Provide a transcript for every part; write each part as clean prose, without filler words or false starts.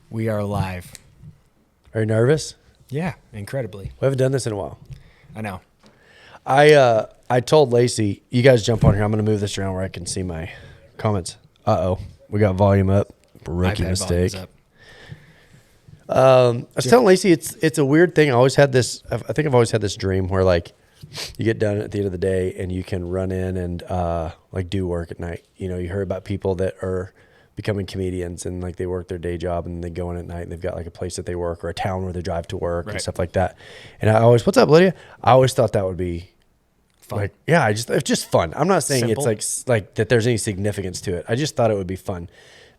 We are live. Are you nervous? Yeah, incredibly. We haven't done this in a while. I know. I told Lacey, you guys jump on here. I'm going to move this around where I can see my comments. We got volume up. Rookie iPad mistake. volume's up. I was telling Lacey it's a weird thing. I think I've always had this dream where like you get done at the end of the day and you can run in and like do work at night. You know, you heard about people that are becoming comedians and like they work their day job and they go in at night and they've got like a place that they work or a town where they drive to work and stuff like that. And I always, what's up, Lydia? I always thought that would be Fun. like, yeah, it's just fun. I'm not saying Simple. it's like that there's any significance to it. I just thought it would be fun.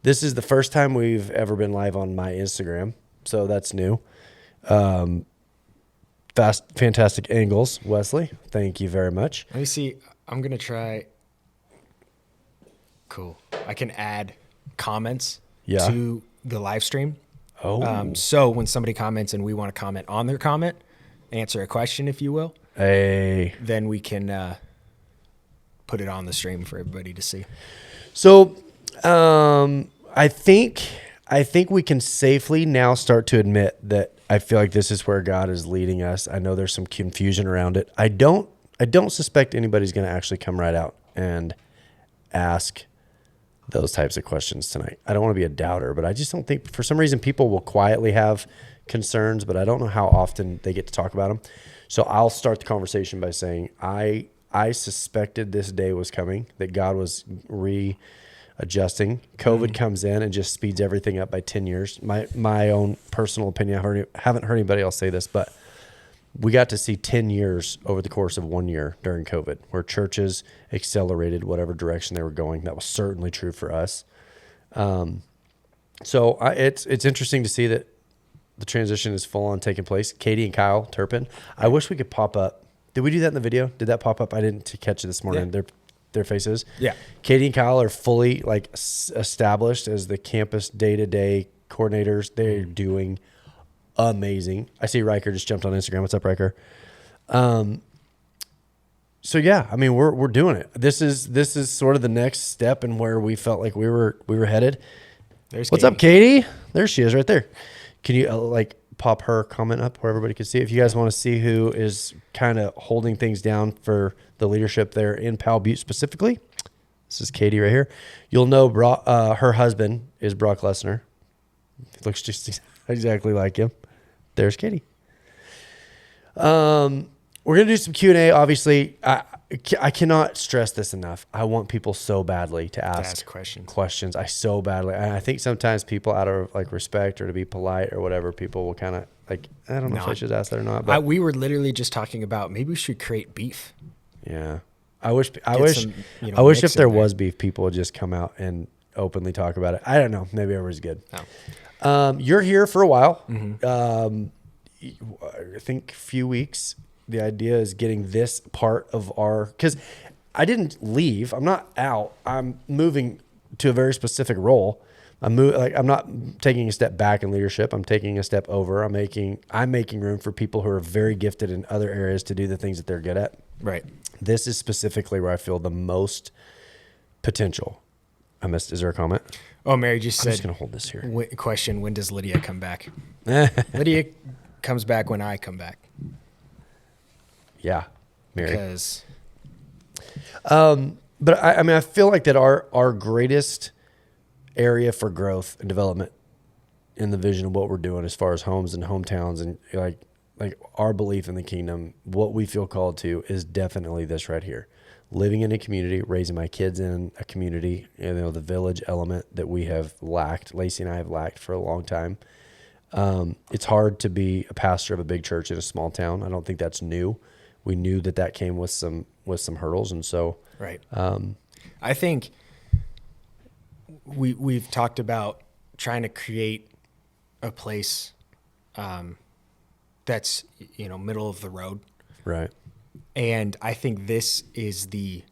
This is the first time we've ever been live on my Instagram, so that's new. Fantastic angles, Wesley. Thank you very much. Let me see. I'm going to try. Cool. I can add comments to the live stream. Oh. So when somebody comments and we want to comment on their comment, answer a question, if you will, Hey. then we can put it on the stream for everybody to see. So, I think we can safely now start to admit that I feel like this is where God is leading us. I know there's some confusion around it. I don't suspect anybody's going to actually come right out and ask those types of questions tonight. I don't want to be a doubter, but I just don't think, for some reason, people will quietly have concerns, but I don't know how often they get to talk about them. So I'll start the conversation by saying I suspected this day was coming, that God was readjusting. COVID comes in and just speeds everything up by 10 years. My own personal opinion, I haven't heard anybody else say this, but we got to see 10 years over the course of 1 year during COVID, where churches accelerated whatever direction they were going. That was certainly true for us. So it's interesting to see that the transition is full on taking place. Katie and Kyle Turpin. I wish we could pop up. Did we do that in the video? Did that pop up? I didn't catch it this morning. Yeah. Their faces. Yeah. Katie and Kyle are fully like established as the campus day-to-day coordinators. They're doing amazing. I see Riker just jumped on Instagram. What's up, Riker? So yeah, I mean we're doing it. This is sort of the next step in where we felt like we were headed. There's What's up, Katie? There she is, right there. Can you like pop her comment up where everybody can see it? If you guys want to see who is kind of holding things down for the leadership there in Powell, Butte specifically, this is Katie right here. You'll know her husband is Brock Lesnar. He looks just exactly like him. There's Katie. We're going to do some Q&A. Obviously, I cannot stress this enough. I want people so badly to ask questions. I think sometimes people, out of like respect or to be polite or whatever, people will kind of like, I don't know if I should ask that or not. But we were literally just talking about maybe we should create beef. Yeah. I wish if there was beef, people would just come out and openly talk about it. I don't know. Maybe everyone's good. No. You're here for a while. Mm-hmm. I think a few weeks. The idea is getting this part of because I didn't leave. I'm not out. I'm moving to a very specific role. I'm not taking a step back in leadership. I'm taking a step over. I'm making room for people who are very gifted in other areas to do the things that they're good at. Right. This is specifically where I feel the most potential. Is there a comment? Oh, Mary just said, I'm just going to hold this here. Question, when does Lydia come back? Lydia comes back when I come back. Yeah, Mary. Because, but I mean, I feel like that our greatest area for growth and development in the vision of what we're doing as far as homes and hometowns and like our belief in the kingdom, what we feel called to is definitely this right here. Living in a community, raising my kids in a community, the village element that we have lacked. Lacey and I have lacked for a long time. It's hard to be a pastor of a big church in a small town. I don't think that's new. We knew that came with some hurdles, and so right. I think we've talked about trying to create a place that's middle of the road, right. And I think this is the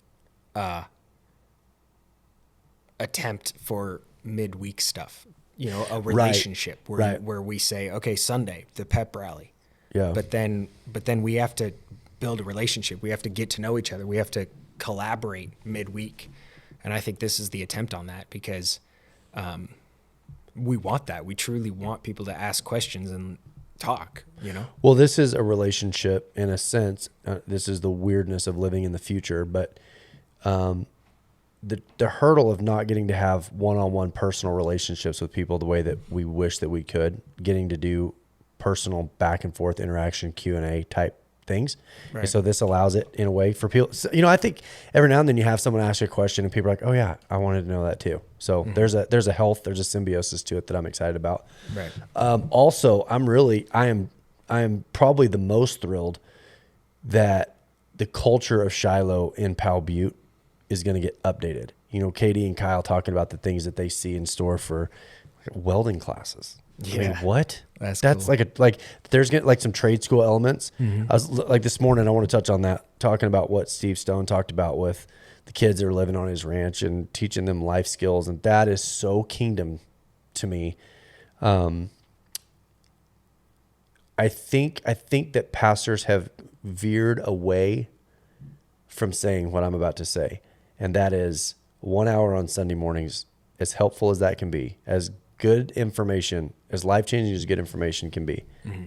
attempt for midweek stuff. A relationship where we say, okay, Sunday, the pep rally. Yeah. But then we have to build a relationship. We have to get to know each other. We have to collaborate midweek. And I think this is the attempt on that because we want that. We truly want people to ask questions and talk, Well, this is a relationship in a sense. This is the weirdness of living in the future, but the hurdle of not getting to have one-on-one personal relationships with people the way that we wish that we could, getting to do personal back and forth interaction, Q&A type things. Right. And so this allows it in a way for people. So, I think every now and then you have someone ask you a question and people are like, oh yeah, I wanted to know that too. So there's a health, there's a symbiosis to it that I'm excited about. Right. Also, I am probably the most thrilled that the culture of Shiloh in Powell, Butte is going to get updated. Katie and Kyle talking about the things that they see in store for welding classes. Yeah. I mean, what? That's cool. like there's like some trade school elements. Mm-hmm. I was like this morning, I want to touch on that, talking about what Steve Stone talked about with the kids that are living on his ranch and teaching them life skills. And that is so kingdom to me. I think that pastors have veered away from saying what I'm about to say. And that is 1 hour on Sunday mornings, as helpful as that can be, as good information, as life-changing as good information can be. Mm-hmm.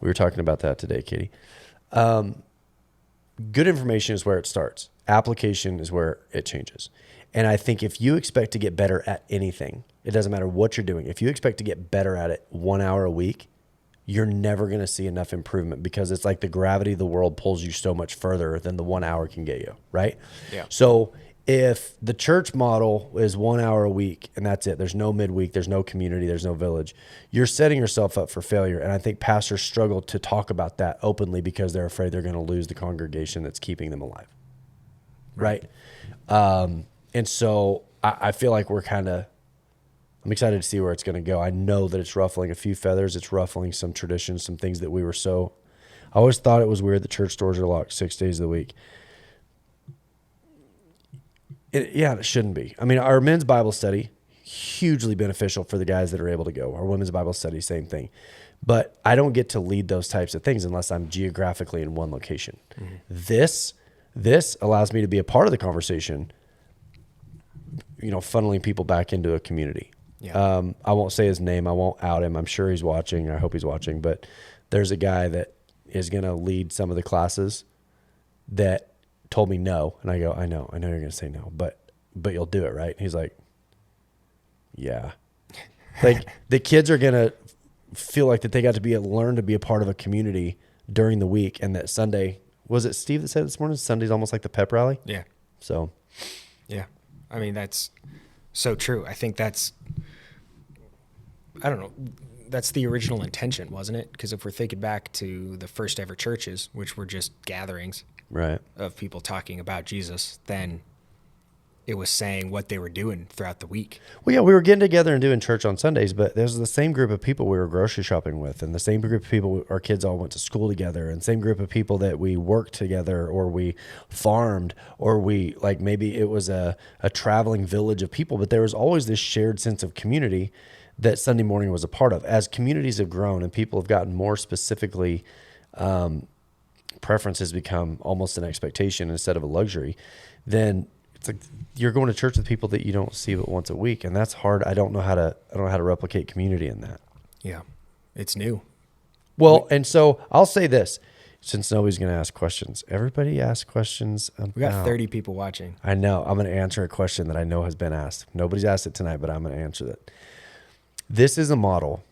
We were talking about that today, Katie. Good information is where it starts. Application is where it changes. And I think if you expect to get better at anything, it doesn't matter what you're doing. If you expect to get better at it 1 hour a week, you're never going to see enough improvement, because it's like the gravity of the world pulls you so much further than the 1 hour can get you, right? Yeah. So if the church model is 1 hour a week and that's it, there's no midweek, there's no community, there's no village, you're setting yourself up for failure. And I think pastors struggle to talk about that openly because they're afraid they're going to lose the congregation that's keeping them alive, right? And so I feel like I'm excited to see where it's going to go. I know that it's ruffling a few feathers. It's ruffling some traditions, some things that we were I always thought it was weird that church doors are locked 6 days of the week. It shouldn't be. I mean, our men's Bible study, hugely beneficial for the guys that are able to go. Our women's Bible study, same thing. But I don't get to lead those types of things unless I'm geographically in one location. Mm-hmm. This allows me to be a part of the conversation, funneling people back into a community. Yeah. I won't say his name. I won't out him. I'm sure he's watching. I hope he's watching. But there's a guy that is going to lead some of the classes that told me no. And I go, I know you're going to say no, but you'll do it, right? And he's like, yeah. Like the kids are going to feel like that they got to learn to be a part of a community during the week. And that Sunday, was it Steve that said this morning? Sunday's almost like the pep rally. Yeah. So. Yeah. I mean, that's so true. I think I don't know, that's the original intention, wasn't it? Because if we're thinking back to the first ever churches, which were just gatherings right of people talking about Jesus, then it was saying what they were doing throughout the week. Well, yeah, we were getting together and doing church on Sundays, but there's the same group of people we were grocery shopping with, and the same group of people our kids all went to school together, and same group of people that we worked together, or we farmed, or we, like, maybe it was a traveling village of people, but there was always this shared sense of community that Sunday morning was a part of. As communities have grown and people have gotten more specifically, preference has become almost an expectation instead of a luxury, then it's like you're going to church with people that you don't see but once a week, and that's hard. I don't know how to replicate community in that. Yeah, it's new. Well, and so I'll say this, since nobody's going to ask questions, everybody asks questions. We got 30 people watching. I know. I'm going to answer a question that I know has been asked. Nobody's asked it tonight, but I'm going to answer it. This is a model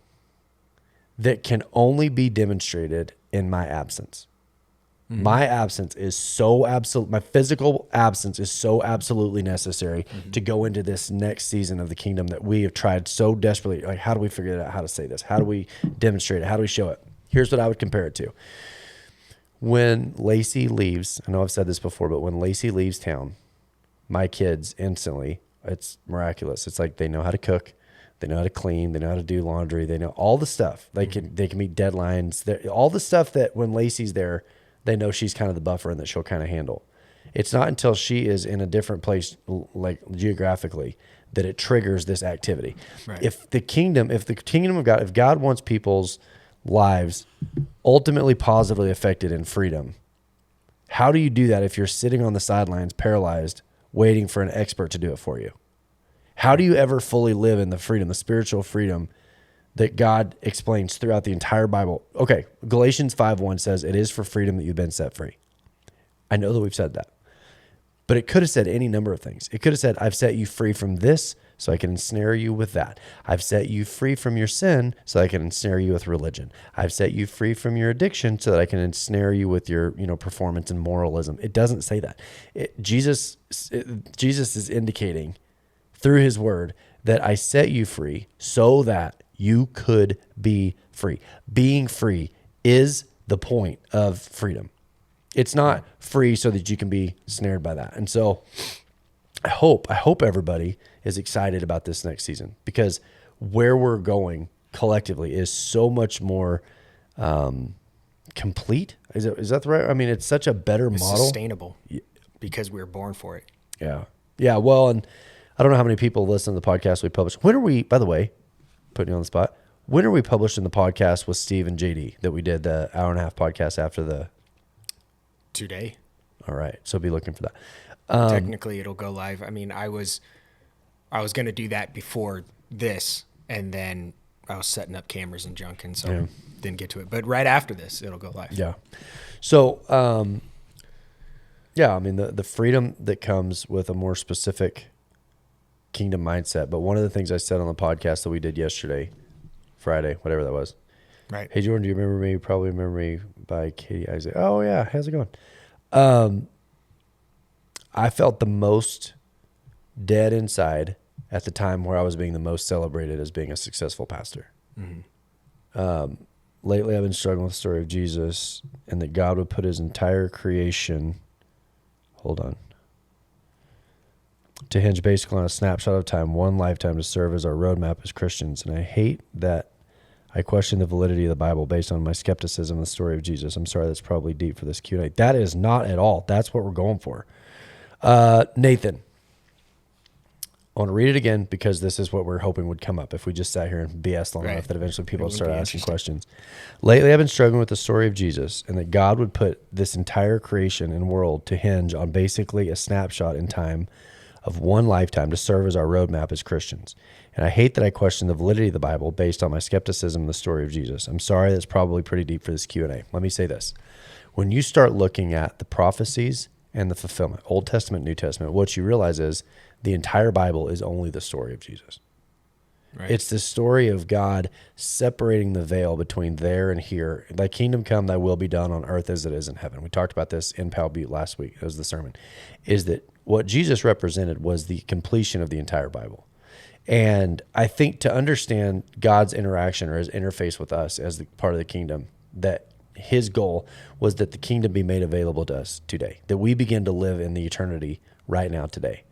that can only be demonstrated in my absence. Mm-hmm. My absence is so absolute. My physical absence is so absolutely necessary to go into this next season of the kingdom that we have tried so desperately. Like, how do we figure out how to say this? How do we demonstrate it? How do we show it? Here's what I would compare it to. When Lacey leaves, I know I've said this before, but when Lacey leaves town, my kids instantly, it's miraculous. It's like they know how to cook. They know how to clean. They know how to do laundry. They know all the stuff. They can meet deadlines. All the stuff that when Lacey's there, they know she's kind of the buffer and that she'll kind of handle. It's not until she is in a different place, like geographically, that it triggers this activity. Right. If the kingdom of God, if God wants people's lives ultimately positively affected in freedom, how do you do that if you're sitting on the sidelines, paralyzed, waiting for an expert to do it for you? How do you ever fully live in the freedom, the spiritual freedom that God explains throughout the entire Bible? Okay, Galatians 5:1 says, it is for freedom that you've been set free. I know that we've said that. But it could have said any number of things. It could have said, I've set you free from this, so I can ensnare you with that. I've set you free from your sin, so I can ensnare you with religion. I've set you free from your addiction, so that I can ensnare you with your, performance and moralism. It doesn't say that. Jesus is indicating through his word that I set you free so that you could be free. Being free is the point of freedom. It's not free so that you can be snared by that. And so I hope everybody is excited about this next season, because where we're going collectively is so much more complete. Is that the right? I mean, it's such a better model. Sustainable because we were born for it. Yeah. Yeah. Well, and I don't know how many people listen to the podcast we publish. When are we, by the way, putting you on the spot, when are we publishing the podcast with Steve and JD that we did the hour and a half podcast after the... Today. All right. So be looking for that. Technically it'll go live. I mean, I was going to do that before this, and then I was setting up cameras and junk, and so didn't get to it. But right after this, it'll go live. Yeah. So, I mean, the freedom that comes with a more specific kingdom mindset. But one of the things I said on the podcast that we did yesterday, Friday, whatever that was. Right. Hey, Jordan, do you remember me? You probably remember me by Katie Isaac. Oh, yeah. How's it going? I felt the most dead inside at the time where I was being the most celebrated as being a successful pastor. Mm-hmm. Lately, I've been struggling with the story of Jesus, and that God would put his entire creation, to hinge basically on a snapshot of time, one lifetime, to serve as our roadmap as Christians. And I hate that I question the validity of the Bible based on my skepticism of the story of Jesus. I'm sorry, that's probably deep for this Q&A. That is not at all. That's what we're going for. Nathan, I want to read it again because this is what we're hoping would come up if we just sat here and BS long enough that eventually people would start asking questions. Lately, I've been struggling with the story of Jesus, and that God would put this entire creation and world to hinge on basically a snapshot in time of one lifetime to serve as our roadmap as Christians. And I hate that I question the validity of the Bible based on my skepticism of the story of Jesus. I'm sorry, that's probably pretty deep for this Q&A. Let me say this. When you start looking at the prophecies and the fulfillment, Old Testament, New Testament, what you realize is the entire Bible is only the story of Jesus. Right. It's the story of God separating the veil between there and here. Thy kingdom come, thy will be done on earth as it is in heaven. We talked about this in Powell, Butte last week. It was the sermon. Is that what Jesus represented was the completion of the entire Bible. And I think to understand God's interaction or his interface with us as the part of the kingdom, that his goal was that the kingdom be made available to us today, that we begin to live in the eternity right now today.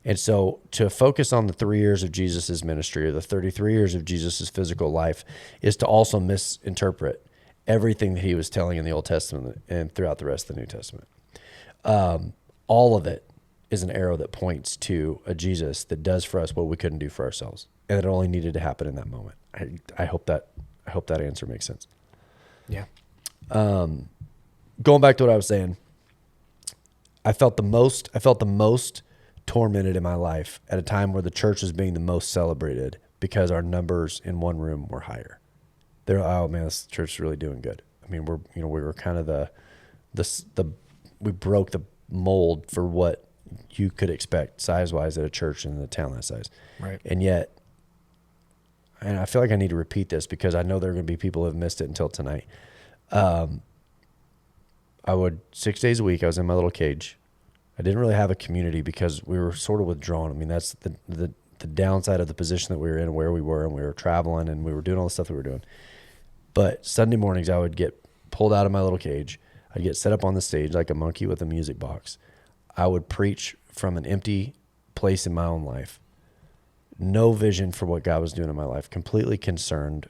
And so to focus on the 3 years of Jesus's ministry or the 33 years of Jesus's physical life is to also misinterpret everything that he was telling in the Old Testament and throughout the rest of the New Testament. All of it is an arrow that points to a Jesus that does for us what we couldn't do for ourselves, and it only needed to happen in that moment. I hope that answer makes sense. Yeah. Going back to what I was saying, I felt the most tormented in my life at a time where the church was being the most celebrated because our numbers in one room were higher. They're, oh man, this church is really doing good. I mean, we were kind of we broke the mold for what you could expect size-wise at a church in a town that size. Right. And yet, and I feel like I need to repeat this because I know there are going to be people who have missed it until tonight. I would 6 days a week, I was in my little cage. I didn't really have a community because we were sort of withdrawn. I mean, that's the downside of the position that we were in, where we were, and we were traveling and we were doing all the stuff that we were doing. But Sunday mornings, I would get pulled out of my little cage. I'd get set up on the stage like a monkey with a music box. I would preach from an empty place in my own life. No vision for what God was doing in my life. Completely concerned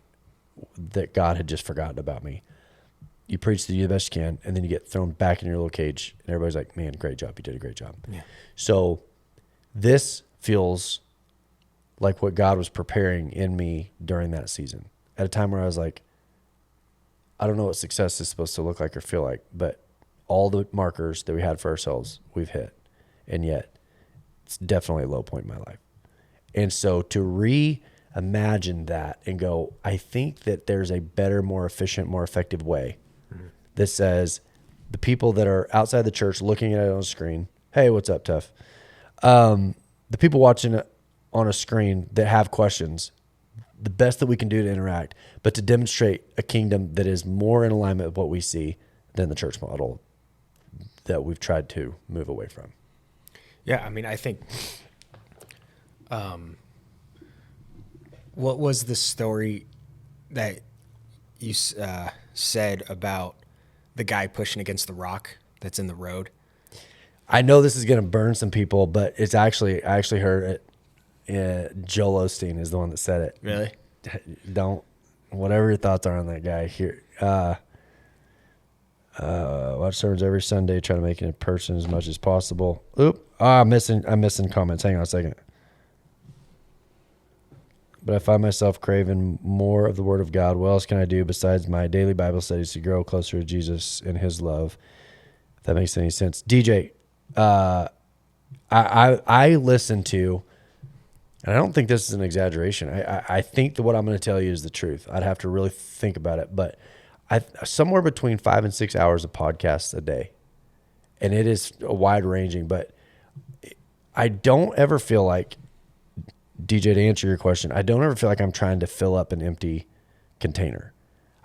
that God had just forgotten about me. You preach to do the best you can, and then you get thrown back in your little cage, and everybody's like, man, great job. You did a great job. Yeah. So this feels like what God was preparing in me during that season, at a time where I was like, I don't know what success is supposed to look like or feel like, but all the markers that we had for ourselves, we've hit. And yet it's definitely a low point in my life. And so to reimagine that and go, I think that there's a better, more efficient, more effective way that says the people that are outside the church looking at it on a screen, hey, what's up, Tough? The people watching it on a screen that have questions, the best that we can do to interact, but to demonstrate a kingdom that is more in alignment with what we see than the church model that we've tried to move away from. Yeah, I mean, I think, what was the story that you said about the guy pushing against the rock that's in the road? I know this is going to burn some people, but it's actually, I actually heard it. Joel Osteen is the one that said it. Really? Whatever your thoughts are on that guy here. Watch sermons every Sunday, try to make it in person as much as possible. I'm missing comments. Hang on a second. But I find myself craving more of the Word of God. What else can I do besides my daily Bible studies to grow closer to Jesus and His love? If that makes any sense. DJ, I listen to, and I don't think this is an exaggeration. I think that what I'm going to tell you is the truth. I'd have to really think about it, but somewhere between 5 and 6 hours of podcasts a day, and it is wide ranging. But I don't ever feel like, DJ, to answer your question, I don't ever feel like I'm trying to fill up an empty container.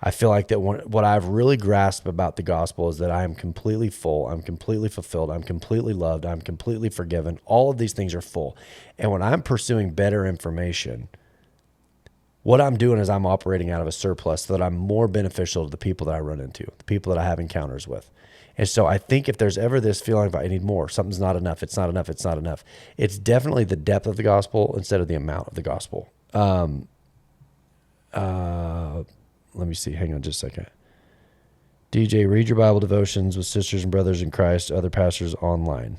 I feel like that what I've really grasped about the gospel is that I am completely full. I'm completely fulfilled. I'm completely loved. I'm completely forgiven. All of these things are full. And when I'm pursuing better information, what I'm doing is I'm operating out of a surplus so that I'm more beneficial to the people that I run into, the people that I have encounters with. And so I think if there's ever this feeling of I need more, something's not enough, it's not enough, it's not enough, it's definitely the depth of the gospel instead of the amount of the gospel. Let me see. Hang on just a second. DJ, read your Bible devotions with sisters and brothers in Christ, other pastors online.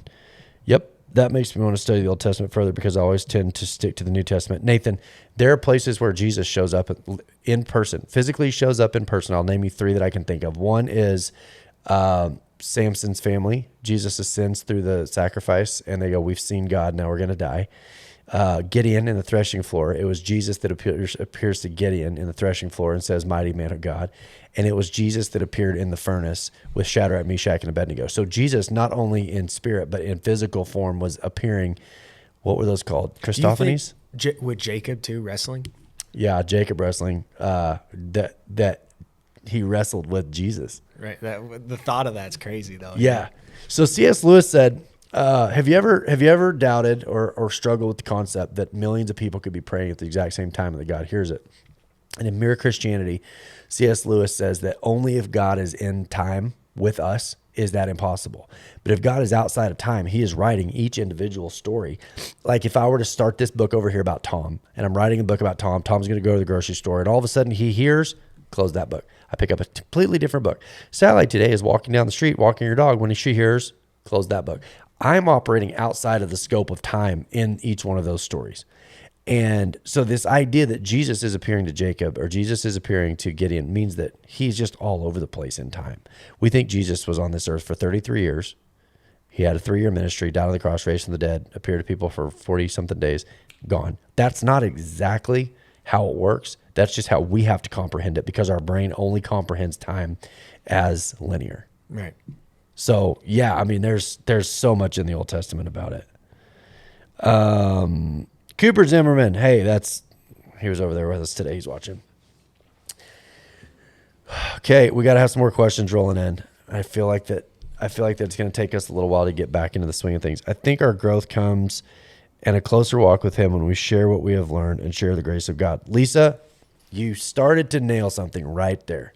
Yep. That makes me want to study the Old Testament further because I always tend to stick to the New Testament. Nathan, there are places where Jesus shows up in person, physically shows up in person. I'll name you 3 that I can think of. One is Samson's family. Jesus ascends through the sacrifice, and they go, we've seen God, now we're going to die. Gideon in the threshing floor. It was Jesus that appears to Gideon in the threshing floor and says, mighty man of God. And it was Jesus that appeared in the furnace with Shadrach, Meshach, and Abednego. So Jesus, not only in spirit, but in physical form, was appearing. What were those called? Christophanies? With Jacob too, wrestling? Yeah, Jacob wrestling. That he wrestled with Jesus. Right. The thought of that's crazy though. Yeah. So C.S. Lewis said, have you ever doubted or struggled with the concept that millions of people could be praying at the exact same time that God hears it? And in Mere Christianity, C.S. Lewis says that only if God is in time with us is that impossible. But if God is outside of time, He is writing each individual story. Like if I were to start this book over here about Tom, and I'm writing a book about Tom, Tom's going to go to the grocery store, and all of a sudden he hears, close that book. I pick up a completely different book. Sally today is walking down the street, walking your dog. When she hears, close that book. I'm operating outside of the scope of time in each one of those stories. And so this idea that Jesus is appearing to Jacob or Jesus is appearing to Gideon means that He's just all over the place in time. We think Jesus was on this earth for 33 years. He had a 3-year ministry, died on the cross, raised from the dead, appeared to people for 40-something days, gone. That's not exactly how it works. That's just how we have to comprehend it because our brain only comprehends time as linear. Right. So, yeah, I mean, there's so much in the Old Testament about it. Cooper Zimmerman, hey, he was over there with us today. He's watching. Okay, we got to have some more questions rolling in. I feel like that it's going to take us a little while to get back into the swing of things. I think our growth comes in a closer walk with Him when we share what we have learned and share the grace of God. Lisa, you started to nail something right there.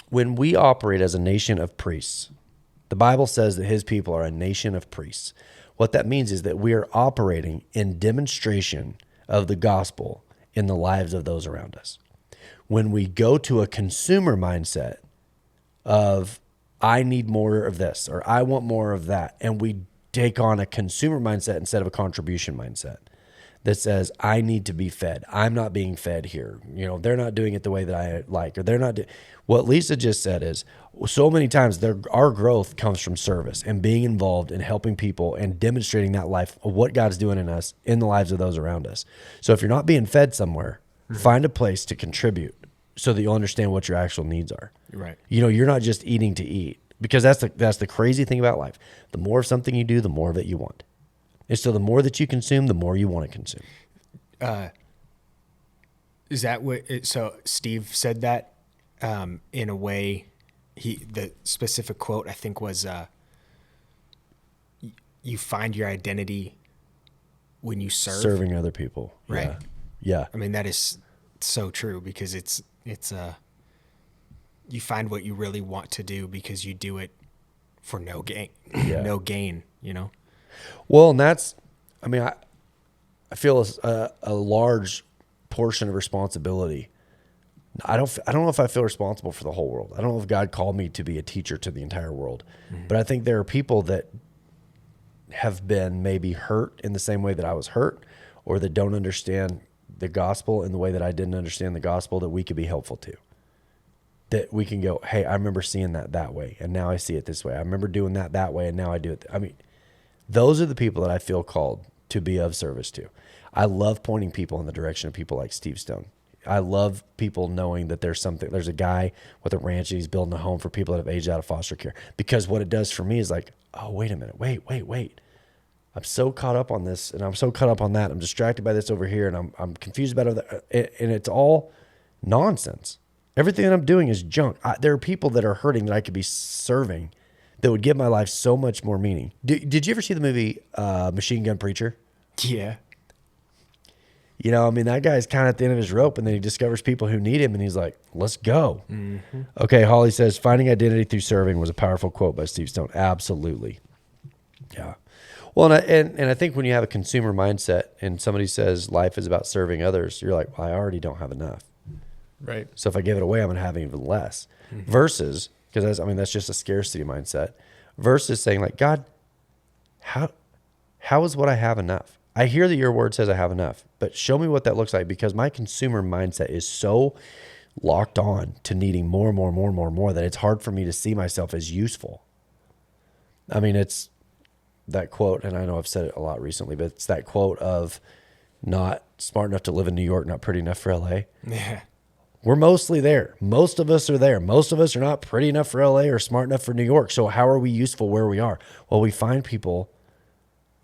When we operate as a nation of priests, the Bible says that His people are a nation of priests. What that means is that we are operating in demonstration of the gospel in the lives of those around us. When we go to a consumer mindset of, I need more of this, or I want more of that, and we take on a consumer mindset instead of a contribution mindset, that says, I need to be fed. I'm not being fed here. You know, they're not doing it the way that I like, or they're not. What Lisa just said is, so many times our growth comes from service and being involved and helping people and demonstrating that life of what God's doing in us, in the lives of those around us. So if you're not being fed somewhere, find a place to contribute so that you'll understand what your actual needs are. Right. You know, you're not just eating to eat, because that's the crazy thing about life. The more of something you do, the more of it you want. And so the more that you consume, the more you want to consume. Is that what? So Steve said that in a way. The specific quote I think was, "You find your identity when you serve." Serving other people, right? Yeah. I mean, that is so true, because it's you find what you really want to do because you do it for no gain, no gain. You know. Well, and that's, I mean, I feel a large portion of responsibility. I don't know if I feel responsible for the whole world. I don't know if God called me to be a teacher to the entire world, but I think there are people that have been maybe hurt in the same way that I was hurt, or that don't understand the gospel in the way that I didn't understand the gospel, that we could be helpful to. That we can go, hey, I remember seeing that way, and now I see it this way. I remember doing that way, and now I do it. I mean, those are the people that I feel called to be of service to. I love pointing people in the direction of people like Steve Stone. I love people knowing that there's a guy with a ranch and he's building a home for people that have aged out of foster care. Because what it does for me is like, oh, wait a minute, wait. I'm so caught up on this and I'm so caught up on that. I'm distracted by this over here and I'm confused about it. And it's all nonsense. Everything that I'm doing is junk. There are people that are hurting that I could be serving that would give my life so much more meaning. Did you ever see the movie Machine Gun Preacher? Yeah. You know, I mean, that guy's kind of at the end of his rope, and then he discovers people who need him, and he's like, let's go. Mm-hmm. Okay, Holly says, finding identity through serving was a powerful quote by Steve Stone. Absolutely. Yeah. Well, and I think when you have a consumer mindset and somebody says life is about serving others, you're like, well, I already don't have enough. Right. So if I give it away, I'm going to have even less. Mm-hmm. Versus, because that's just a scarcity mindset, versus saying like, God, how is what I have enough? I hear that your word says I have enough, but show me what that looks like, because my consumer mindset is so locked on to needing more that it's hard for me to see myself as useful. I mean, it's that quote, and I know I've said it a lot recently, but it's that quote of not smart enough to live in New York, not pretty enough for LA. Yeah. We're mostly there. Most of us are there. Most of us are not pretty enough for LA or smart enough for New York. So how are we useful where we are? Well, we find people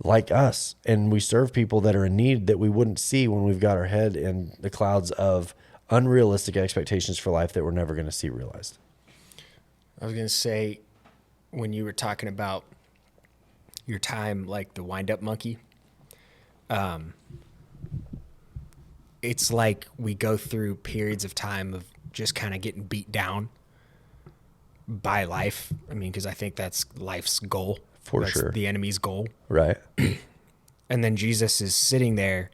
like us, and we serve people that are in need that we wouldn't see when we've got our head in the clouds of unrealistic expectations for life that we're never going to see realized. I was going to say, when you were talking about your time, like the wind-up monkey, it's like we go through periods of time of just kind of getting beat down by life. I mean, because I think that's life's goal. That's sure. The enemy's goal. Right. And then Jesus is sitting there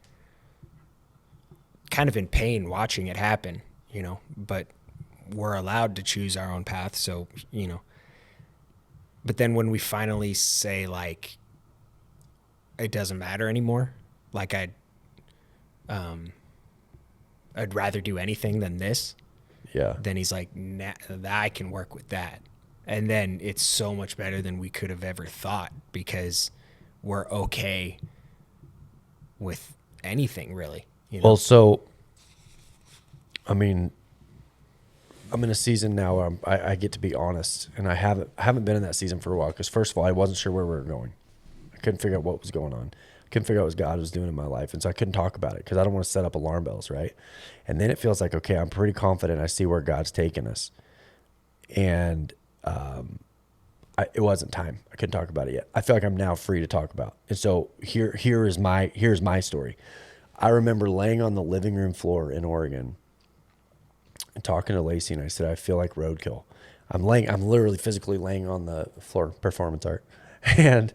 kind of in pain watching it happen, you know, but we're allowed to choose our own path. So, you know, but then when we finally say like, it doesn't matter anymore, like I'd rather do anything than this. Yeah. Then he's like, nah, I can work with that. And then it's so much better than we could have ever thought, because we're okay with anything, really. You know? Well, so, I mean, I'm in a season now where I get to be honest, and I haven't been in that season for a while, because first of all, I wasn't sure where we were going. I couldn't figure out what was going on. I couldn't figure out what God was doing in my life, and so I couldn't talk about it because I don't want to set up alarm bells, right? And then it feels like, okay, I'm pretty confident I see where God's taking us, and it wasn't time. I couldn't talk about it yet. I feel like I'm now free to talk about. And so here's my story. I remember laying on the living room floor in Oregon and talking to Lacey, and I said, I feel like roadkill. I'm literally physically laying on the floor, performance art. And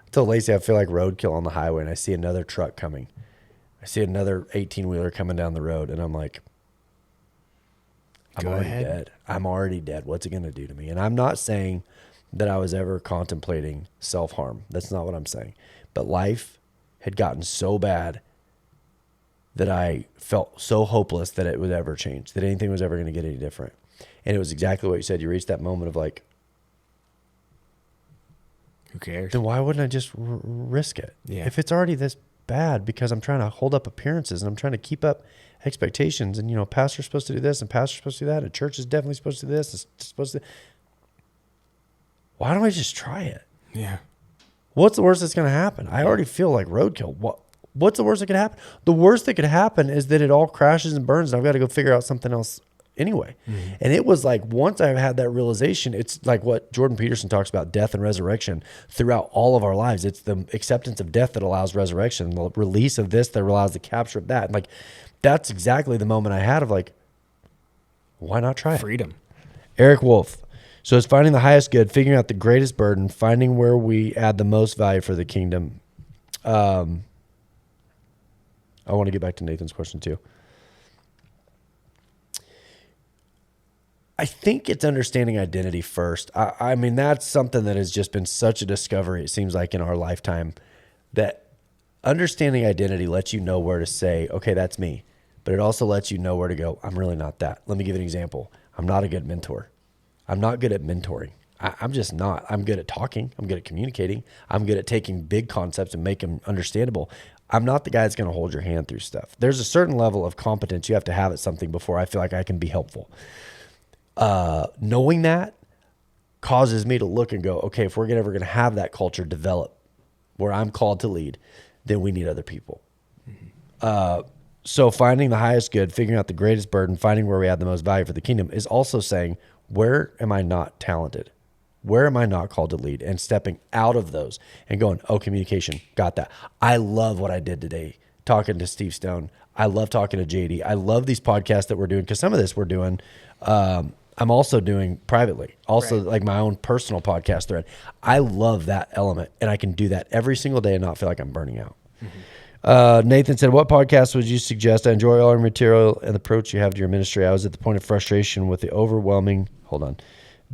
I told Lacey, I feel like roadkill on the highway, and I see another truck coming. I see another 18-wheeler coming down the road, and I'm like, I'm already dead. I'm already dead. What's it going to do to me? And I'm not saying that I was ever contemplating self-harm. That's not what I'm saying. But life had gotten so bad that I felt so hopeless that it would ever change, that anything was ever going to get any different. And it was exactly what you said. You reached that moment of like, who cares? then why wouldn't I just risk it? Yeah. If it's already this bad, because I'm trying to hold up appearances and I'm trying to keep up expectations, and pastor's supposed to do this and pastor's supposed to do that, and church is definitely supposed to do this, it's supposed to. Why don't I just try it? Yeah. What's the worst that's going to happen? I already feel like roadkill. What's the worst that could happen? The worst that could happen is that it all crashes and burns, and I've got to go figure out something else anyway. Mm-hmm. And it was like, once I had that realization, it's like what Jordan Peterson talks about, death and resurrection throughout all of our lives. It's the acceptance of death that allows resurrection, the release of this that allows the capture of that. And like, that's exactly the moment I had of like, why not try it? Freedom. Eric Wolf. So it's finding the highest good, figuring out the greatest burden, finding where we add the most value for the kingdom. I want to get back to Nathan's question too. I think it's understanding identity first. I mean, that's something that has just been such a discovery, it seems like, in our lifetime, that understanding identity lets you know where to say, okay, that's me. But it also lets you know where to go, I'm really not that. Let me give you an example. I'm not a good mentor. I'm not good at mentoring. I'm just not. I'm good at talking. I'm good at communicating. I'm good at taking big concepts and make them understandable. I'm not the guy that's going to hold your hand through stuff. There's a certain level of competence you have to have at something before I feel like I can be helpful. Knowing that causes me to look and go, okay, if we're ever going to have that culture develop where I'm called to lead, then we need other people. Mm-hmm. So finding the highest good, figuring out the greatest burden, finding where we add the most value for the kingdom is also saying, where am I not talented? Where am I not called to lead? And stepping out of those and going, oh, communication, got that. I love what I did today, talking to Steve Stone. I love talking to JD. I love these podcasts that we're doing, because some of this we're doing, I'm also doing privately, also right. Like my own personal podcast thread. I love that element, and I can do that every single day and not feel like I'm burning out. Mm-hmm. Nathan said, what podcast would you suggest? I enjoy all your material and the approach you have to your ministry. I was at the point of frustration with the overwhelming,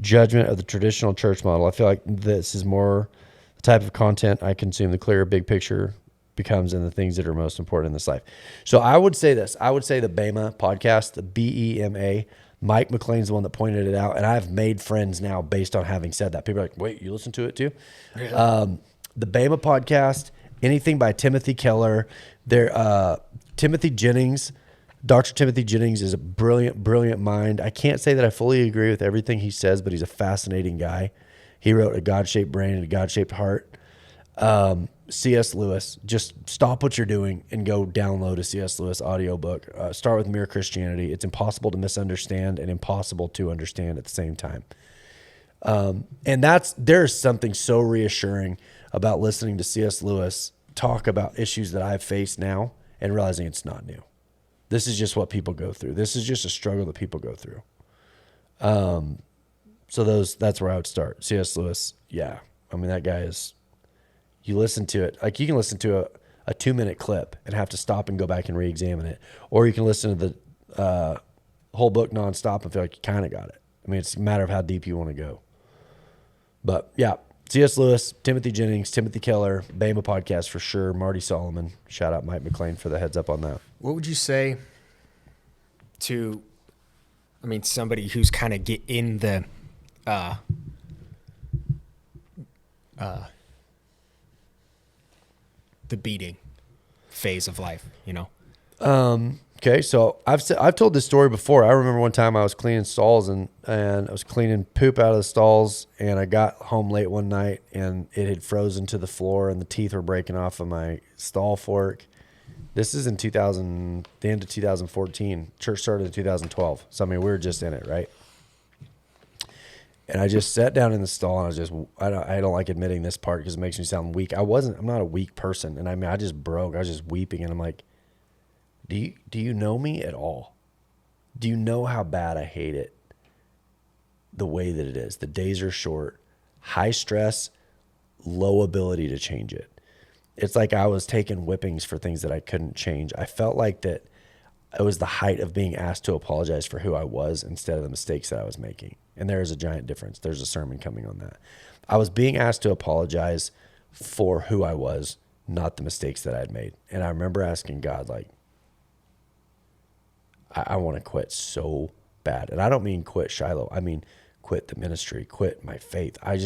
judgment of the traditional church model. I feel like this is more the type of content I consume, the clearer big picture becomes in the things that are most important in this life. So I would say this. I would say the BEMA podcast, the BEMA. Mike McLean's the one that pointed it out, and I've made friends now based on having said that. People are like, wait, you listen to it too? Really? The BEMA podcast, anything by Timothy Keller. Timothy Jennings. Dr. Timothy Jennings is a brilliant, brilliant mind. I can't say that I fully agree with everything he says, but he's a fascinating guy. He wrote A God-Shaped Brain and a God-Shaped Heart. C.S. Lewis, just stop what you're doing and go download a C.S. Lewis audiobook. Start with Mere Christianity. It's impossible to misunderstand and impossible to understand at the same time. And there's something so reassuring about listening to C.S. Lewis talk about issues that I've faced now and realizing it's not new. This is just what people go through. This is just a struggle that people go through. So that's where I would start. C.S. Lewis, yeah. I mean, that guy is, you listen to it, like you can listen to a 2-minute clip and have to stop and go back and re-examine it. Or you can listen to the whole book nonstop and feel like you kind of got it. I mean, it's a matter of how deep you want to go. But yeah, C.S. Lewis, Timothy Jennings, Timothy Keller, BEMA podcast for sure, Marty Solomon. Shout out Mike McLean for the heads up on that. What would you say to, somebody who's kind of in the beating phase of life, Okay, so I've told this story before. I remember one time I was cleaning stalls and I was cleaning poop out of the stalls, and I got home late one night and it had frozen to the floor and the teeth were breaking off of my stall fork. This is in the end of 2014. Church started in 2012. So we were just in it, right? And I just sat down in the stall, and I don't like admitting this part because it makes me sound weak. I'm not a weak person. And I just broke. I was just weeping, and I'm like, do you know me at all? Do you know how bad I hate it? The way that it is. The days are short, high stress, low ability to change it. It's like I was taking whippings for things that I couldn't change. I felt like that it was the height of being asked to apologize for who I was instead of the mistakes that I was making. And there is a giant difference. There's a sermon coming on that. I was being asked to apologize for who I was, not the mistakes that I'd made. And I remember asking God, like, I want to quit so bad. And I don't mean quit Shiloh. I mean quit the ministry, quit my faith. I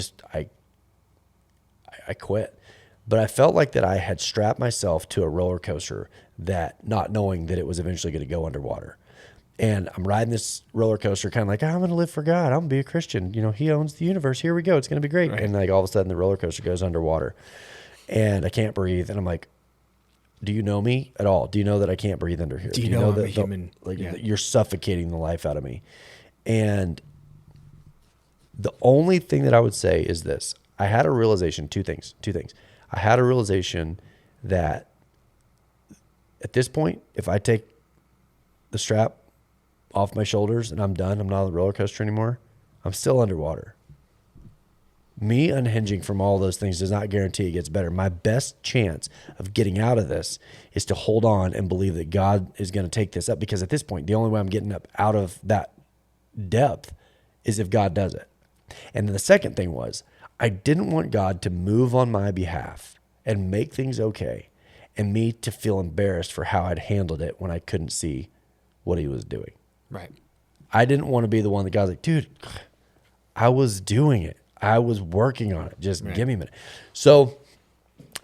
quit. But I felt like that I had strapped myself to a roller coaster, that not knowing that it was eventually going to go underwater. And I'm riding this roller coaster kind of like, I'm going to live for God. I'm going to be a Christian. You know, he owns the universe. Here we go. It's going to be great. Right. And like all of a sudden the roller coaster goes underwater and I can't breathe. And I'm like, do you know me at all? Do you know that I can't breathe under here? Do you know I'm a human? Like you're suffocating the life out of me. And the only thing that I would say is this. I had a realization, two things. I had a realization that at this point, if I take the strap off my shoulders and I'm done, I'm not on the roller coaster anymore, I'm still underwater. Me unhinging from all those things does not guarantee it gets better. My best chance of getting out of this is to hold on and believe that God is going to take this up, because at this point, the only way I'm getting up out of that depth is if God does it. And then the second thing was, I didn't want God to move on my behalf and make things okay, and me to feel embarrassed for how I'd handled it when I couldn't see what he was doing. Right. I didn't want to be the one that God's like, dude, I was doing it. I was working on it. Just give me a minute. So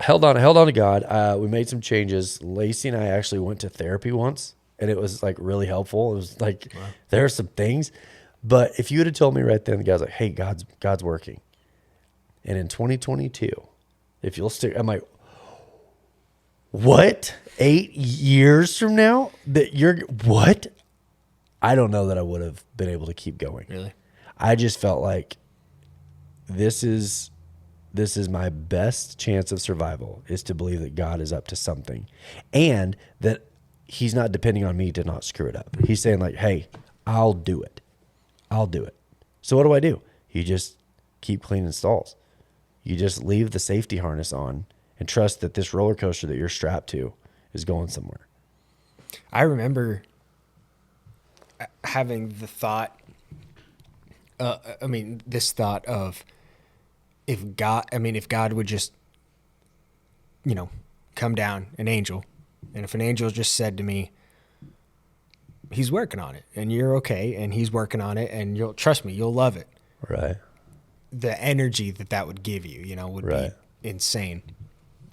held on to God. We made some changes. Lacey and I actually went to therapy once, and it was like really helpful. It was like, there are some things, but if you would have told me right then, the guy's like, hey, God's working. And in 2022, if you'll stick, I'm like, what? 8 years from now that you're what? I don't know that I would have been able to keep going. Really? I just felt like this is my best chance of survival, is to believe that God is up to something, and that he's not depending on me to not screw it up. He's saying like, hey, I'll do it. So what do? You just keep cleaning stalls. You just leave the safety harness on and trust that this roller coaster that you're strapped to is going somewhere. I remember having the thought, this thought of if God would just, come down, an angel, and if an angel just said to me, he's working on it and you're okay, and he's working on it and you'll trust me, you'll love it. Right. The energy that would give you, would right. be insane.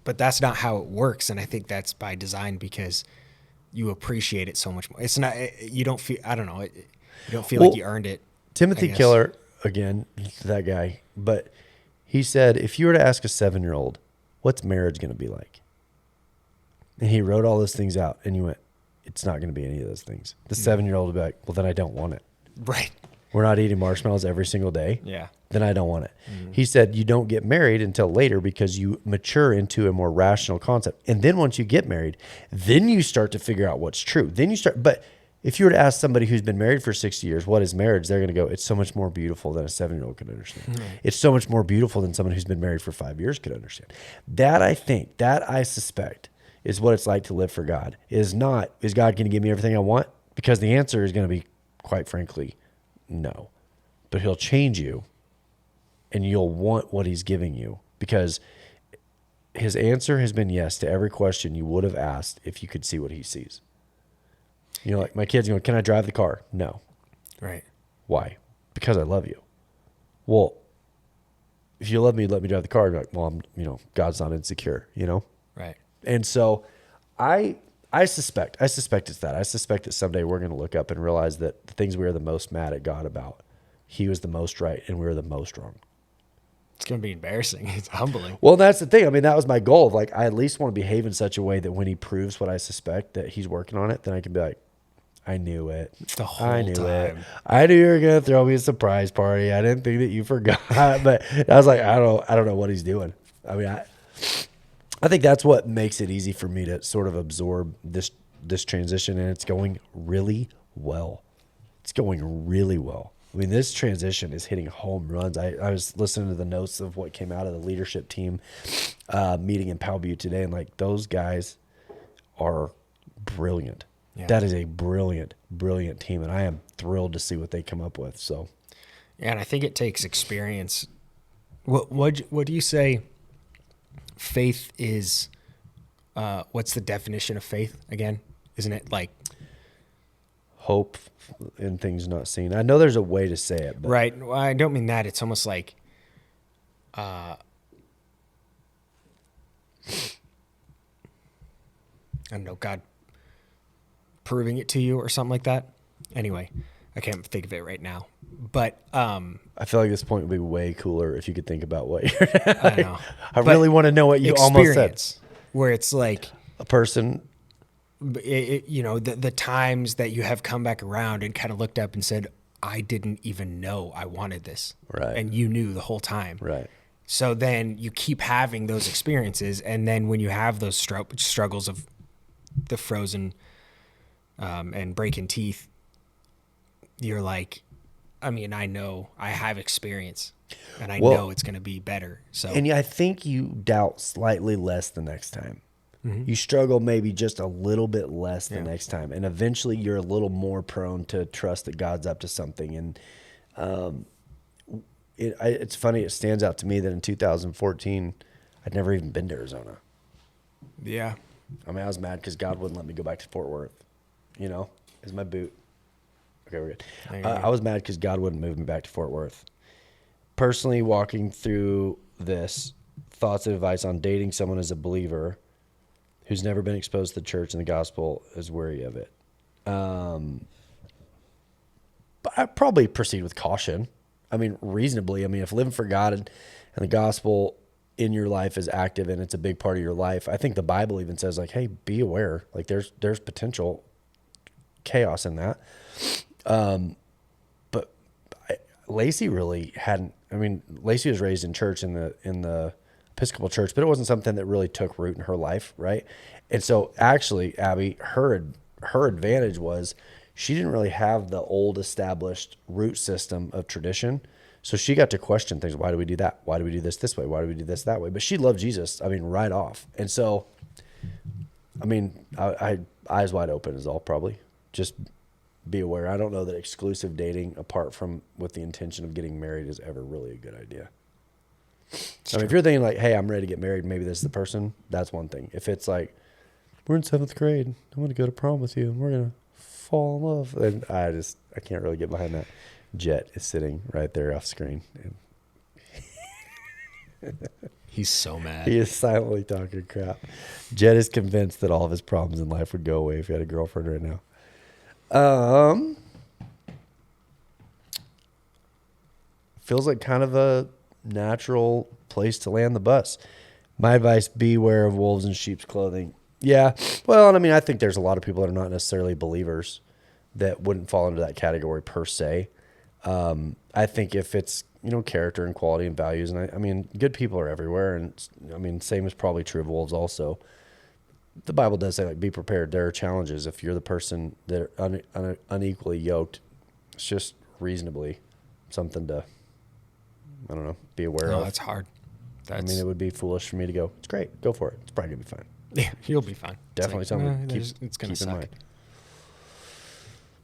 But that's not how it works. And I think that's by design, because you appreciate it so much more. It's not, you don't feel, I don't know. You don't feel like you earned it. Timothy Keller, again, that guy, but he said, if you were to ask a 7-year-old, what's marriage going to be like? And he wrote all those things out, and you went, it's not going to be any of those things. The 7-year-old would be like, well, then I don't want it. Right. We're not eating marshmallows every single day. Yeah. Then I don't want it. Mm-hmm. He said, you don't get married until later, because you mature into a more rational concept. And then once you get married, then you start to figure out what's true. But if you were to ask somebody who's been married for 60 years, what is marriage? They're going to go, it's so much more beautiful than a 7-year-old could understand. Mm-hmm. It's so much more beautiful than someone who's been married for 5 years could understand. That I suspect is what it's like to live for God. Is God going to give me everything I want? Because the answer is going to be, quite frankly, no. But he'll change you, and you'll want what he's giving you, because his answer has been yes to every question you would have asked if you could see what he sees. Like my kids going, can I drive the car? No. Right. Why? Because I love you. Well, if you love me, let me drive the car. You're like, well, God's not insecure, Right. And so I suspect it's that. I suspect that someday we're going to look up and realize that the things we are the most mad at God about, he was the most right and we were the most wrong. It's going to be embarrassing. It's humbling. Well, that's the thing. I mean, that was my goal. Like, I at least want to behave in such a way that when he proves what I suspect, that he's working on it, then I can be like, I knew it. The whole time. I knew you were going to throw me a surprise party. I didn't think that you forgot. But I was like, I don't know what he's doing. I mean, I think that's what makes it easy for me to sort of absorb this transition, and it's going really well. I mean, this transition is hitting home runs. I was listening to the notes of what came out of the leadership team meeting in Powell, Butte today, and like, those guys are brilliant. Yeah. That is a brilliant, brilliant team, and I am thrilled to see what they come up with. So, yeah, and I think it takes experience. What do you say? Faith is, what's the definition of faith again? Isn't it like hope in things not seen. I know there's a way to say it, but Right. Well, I don't mean that. It's almost like, I don't know, God proving it to you or something like that. Anyway, I can't think of it right now. But I feel like this point would be way cooler if you could think about what you're. I know. I really want to know what you almost said. Where it's like A person. the times that you have come back around and kind of looked up and said, I didn't even know I wanted this. Right. And you knew the whole time. Right. So then you keep having those experiences. And then when you have those struggles of the frozen and breaking teeth, you're like, I mean, I know I have experience and I know it's going to be better. So, and I think you doubt slightly less the next time. You struggle maybe just a little bit less the next time. And eventually you're a little more prone to trust that God's up to something. And it's funny. It stands out to me that in 2014, I'd never even been to Arizona. yeah. I mean, I was mad because God wouldn't let me go back to Fort Worth. Is my boot. Okay, we're good. I was mad because God wouldn't move me back to Fort Worth. Personally, walking through this, thoughts and advice on dating someone as a believer who's never been exposed to the church and the gospel is wary of it. But I probably proceed with caution. I mean, reasonably. I mean, if living for God and the gospel in your life is active and it's a big part of your life, I think the Bible even says, like, hey, be aware. Like, there's potential chaos in that. But Lacey really hadn't. I mean, Lacey was raised in church in the Episcopal church, but it wasn't something that really took root in her life, right? And so, actually, Abby, her advantage was she didn't really have the old established root system of tradition. So she got to question things. Why do we do that? Why do we do this way? Why do we do this that way? But she loved Jesus. I mean, right off. And so, I mean, I eyes wide open is all probably. Just be aware. I don't know that exclusive dating, apart from with the intention of getting married, is ever really a good idea. I mean, if you're thinking like, hey, I'm ready to get married, maybe this is the person, that's one thing. If it's like, we're in 7th grade, I'm going to go to prom with you, and we're going to fall in love, then I can't really get behind that. Jet is sitting right there off screen. He's so mad. He is silently talking crap. Jet is convinced that all of his problems in life would go away if he had a girlfriend right now. Feels like kind of a natural place to land the bus. My advice, beware of wolves in sheep's clothing. Yeah. Well, I mean, I think there's a lot of people that are not necessarily believers that wouldn't fall into that category per se. I think if it's, character and quality and values, and I mean, good people are everywhere. And I mean, same is probably true of wolves also. The Bible does say, like, be prepared. There are challenges. If you're the person that are unequally yoked, it's just reasonably something to, I don't know, be aware of. No, that's hard. I mean, it would be foolish for me to go, it's great, go for it. It's probably going to be fine. Yeah, you'll be fine. Definitely something it's going to suck. in mind.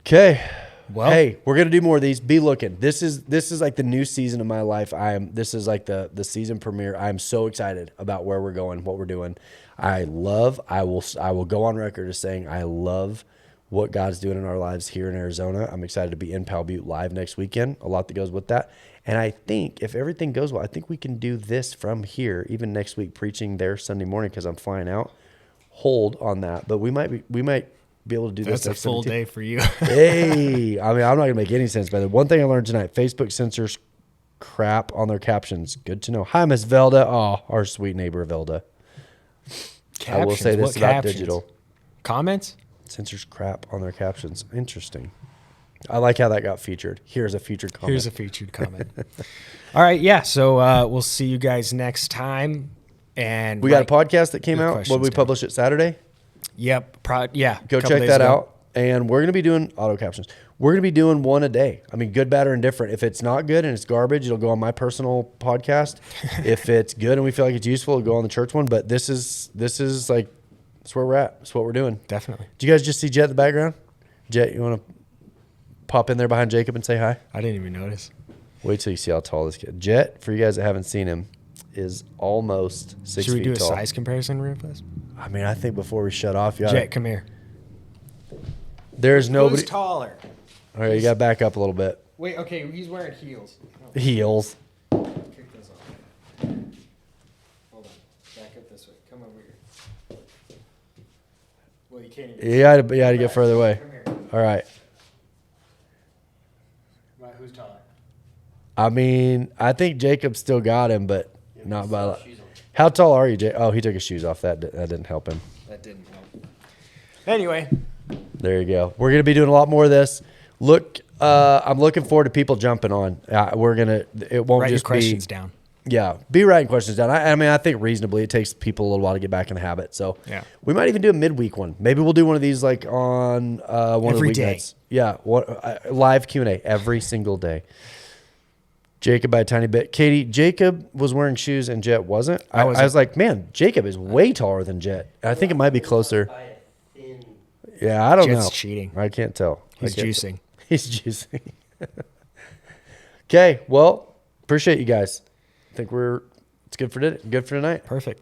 Okay. Well, hey, we're going to do more of these. Be looking. This is like the new season of my life. This is like the season premiere. I'm so excited about where we're going, what we're doing. I will go on record as saying I love what God's doing in our lives here in Arizona. I'm excited to be in Powell, Butte live next weekend. A lot that goes with that. And I think if everything goes well, I think we can do this from here, even next week, preaching there Sunday morning because I'm flying out. Hold on that. But we might be able to do this. That's a full day for you. Hey, I mean, I'm not going to make any sense by that. One thing I learned tonight, Facebook censors crap on their captions. Good to know. Hi, Miss Velda. Oh, our sweet neighbor, Velda. Captions. I will say this What about captions? digital. Comments? Censors crap on their captions. Interesting. I like how that got featured. Here's a featured comment. Here's a featured comment. All right, yeah. So we'll see you guys next time. And we got a podcast that came out. questions What we down. publish it Saturday? Yep. Yeah. Go couple check days that ago. out. And we're going to be doing auto captions. We're going to be doing one a day. I mean, good, bad, or indifferent. If it's not good and it's garbage, it'll go on my personal podcast. If it's good and we feel like it's useful, it'll go on the church one. But this is like, that's where we're at. That's what we're doing. Definitely. Do you guys just see Jet in the background? Jet, you want to pop in there behind Jacob and say hi? I didn't even notice. Wait till you see how tall this kid. Jet, for you guys that haven't seen him, is almost 6 feet tall. Should we do a size comparison real fast? I mean, I think before we shut off, you Jet, come here. There's nobody. Who's taller? All right, you got to back up a little bit. Wait, okay, he's wearing heels. Oh, Heels. kick those off. Hold on. Back up this way. Come over here. Well, you can't even. You got to get further away. Come here. All right. Who's taller? I mean, I think Jacob still got him, but not by a lot. How tall are you, Jake? Oh, he took his shoes off. That didn't help him. That didn't help. Anyway. There you go. We're gonna be doing a lot more of this. Look, I'm looking forward to people jumping on. We're gonna. It won't Write just your questions down. Yeah, be writing questions down. I mean, I think reasonably, it takes people a little while to get back in the habit. So yeah, we might even do a midweek one. Maybe we'll do one of these like on one every of the day. weeknights. Yeah, live Q&A every single day. Jacob by a tiny bit. Katie, Jacob was wearing shoes and Jet wasn't. I was like, man, Jacob is way taller than Jet. I think it might be closer. Yeah, I don't know. Jet's cheating. I can't tell. He's juicing. He's juicing. Okay, well, appreciate you guys. I think it's good for tonight. Perfect.